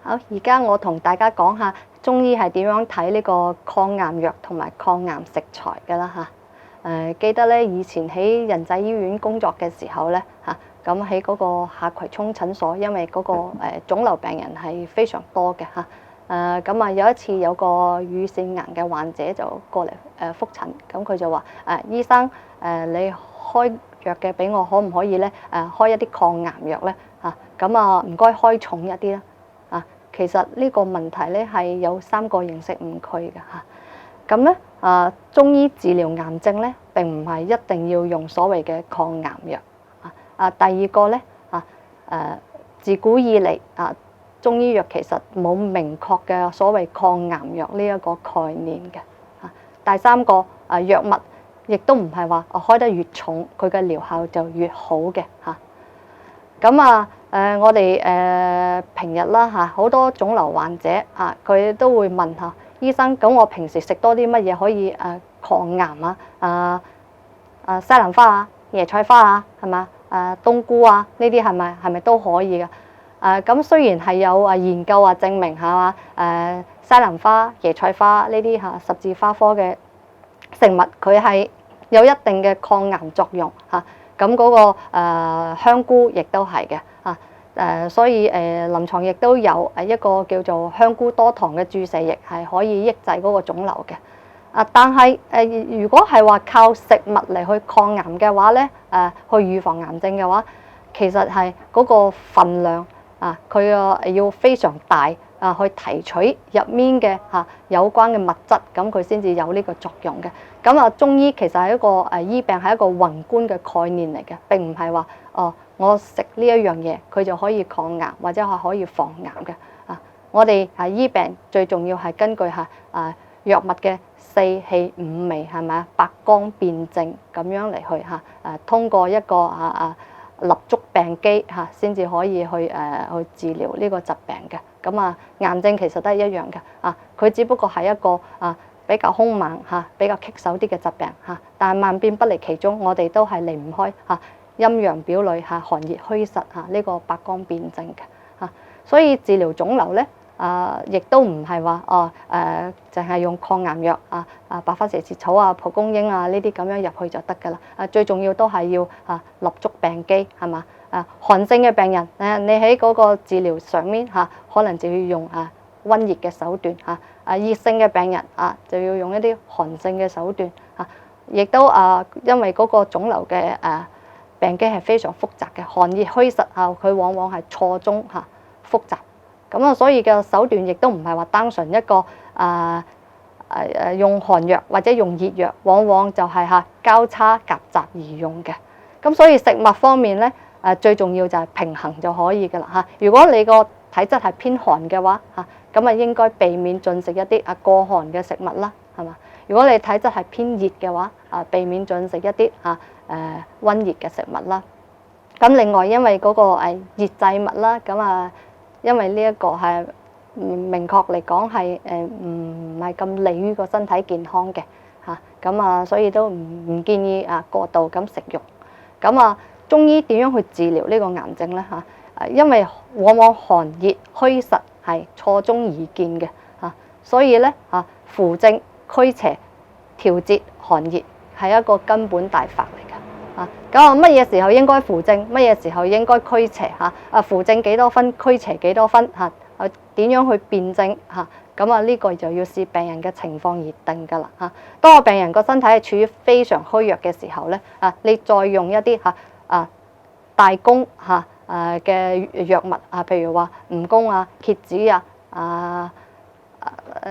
好，而家我同大家講下中醫係點樣睇呢個抗癌藥同埋抗癌食材㗎啦嚇。記得咧以前喺仁濟醫院工作嘅時候咧嚇，咁喺嗰個下葵涌診所，因為嗰個腫瘤病人係非常多嘅嚇。咁啊有一次有個乳腺癌嘅患者就過嚟覆診，咁佢就話醫生你開藥嘅俾我，可唔可以咧開一啲抗癌藥咧嚇？咁啊唔該開重一啲啦。其實呢個問題咧係有3個認識誤區嘅嚇。咁咧中醫治療癌症咧並唔係一定要用所謂嘅抗癌藥第二個咧自古以嚟中醫藥其實冇明確嘅所謂抗癌藥呢一個概念嘅第3個藥物亦都唔係話開得越重佢嘅療效就越好嘅嚇。咁我哋平日啦嚇，好多腫瘤患者佢都會問下醫生，咁我平時食多啲乜嘢可以抗癌西蘭花椰菜花係嘛冬菇呢啲係咪都可以嘅？咁雖然係有研究證明係嘛西蘭花、椰菜花呢啲十字花科嘅食物，佢係有一定嘅抗癌作用嚇。咁嗰個香菇亦都係嘅所以臨床亦都有一個叫做香菇多糖嘅注射液，係可以抑制嗰個腫瘤嘅。但係如果係話靠食物嚟去抗癌嘅話咧，去預防癌症嘅話，其實係嗰個份量佢要非常大去提取入面嘅有關嘅物質，咁佢先至有呢個作用嘅。咁中醫其實係一個醫病係一個宏觀嘅概念嚟嘅，並唔係話我食呢一樣嘢佢就可以抗癌或者係可以防癌嘅。我哋醫病最重要係根據藥物嘅4氣5味係咪啊？百綱辨證咁樣嚟去通過一個立足病機先至可以去治療呢個疾病嘅。咁癌症其實都係一樣嘅佢只不過係一個比較兇猛比較棘手啲嘅疾病但係萬變不離其宗，我哋都係離唔開陰陽表裏寒熱虛實呢個百綱辨證嘅所以治療腫瘤咧亦都唔係話淨係用抗癌藥白花蛇舌草蒲公英呢啲咁樣入去就得㗎啦。最重要都係要立足病機係嘛寒症嘅病人你喺嗰個治療上面可能就要用溫熱嘅手段熱性嘅病人就要用一啲寒性嘅手段亦都因為嗰個腫瘤嘅病機係非常複雜嘅，寒熱虛實佢往往係錯綜複雜。咁所以嘅手段亦都唔係話單純一個用寒藥或者用熱藥，往往就係交叉夾雜而用嘅。咁所以食物方面咧最重要就係平衡就可以㗎啦如果你個體質係偏寒嘅話咁應該避免進食一啲過寒嘅食物啦，係嘛？如果你體質係偏熱嘅話避免進食一啲溫熱嘅食物啦。咁另外因為嗰個熱製物啦，咁因為呢一個係明確嚟講係唔係咁利於個身體健康嘅咁所以都唔建議過度咁食用。咁中醫點樣去治療呢個癌症咧因為往往寒熱虛實係錯綜而見嘅所以咧扶正驅邪調節寒熱係一個根本大法嚟嘅咁乜嘢時候應該扶正，乜嘢時候應該驅邪扶正幾多分，驅邪幾多分點樣去辨證咁呢個就要視病人嘅情況而定㗎啦當個病人個身體係處於非常虛弱嘅時候咧你再用一啲大功嘅藥物譬如話蜈蚣蝎子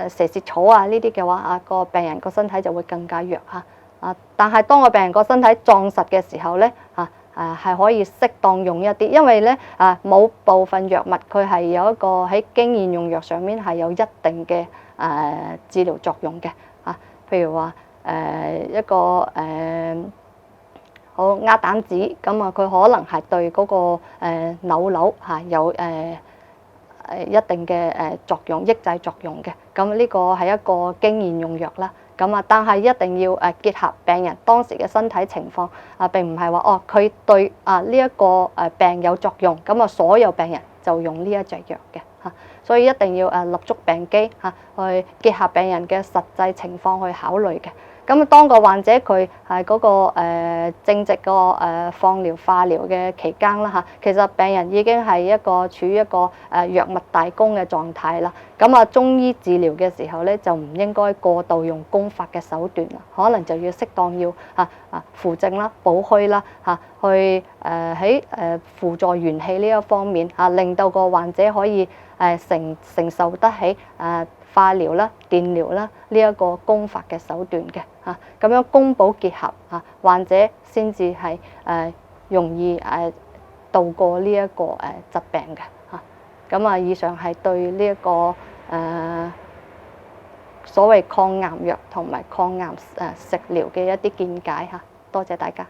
蛇舌草呢啲嘅話個病人個身體就會更加弱但係當個病人個身體壯實嘅時候咧係可以適當用一啲，因為咧某部分藥物佢係有一個喺經驗用藥上面係有一定嘅治療作用嘅譬如話一個好鴨膽子咁佢可能係對嗰個扭有一定嘅作用，抑制作用嘅。咁呢個係一個經驗用藥啦。但係一定要結合病人當時嘅身體情況並唔係話佢對呢一個病有作用，所有病人就用呢一隻藥嘅所以一定要立足病機嚇，去結合病人嘅實際情況去考慮嘅。咁當個患者佢係嗰個正值個放療化療嘅期間啦嚇，其實病人已經係一個處於一個藥物大功嘅狀態啦。咁啊，中醫治療嘅時候咧，就唔應該過度用攻法嘅手段啦，可能就要適當要扶正啦、補虛啦嚇，去喺輔助元氣呢一方面嚇，令到個患者可以承受得起化療啦、電療啦呢一個攻法嘅手段嘅嚇，咁樣攻補結合嚇，患者先至係容易渡過呢一個疾病嘅嚇。咁啊，以上係對呢一個所謂抗癌藥同埋抗癌食療嘅一啲見解嚇，多謝大家。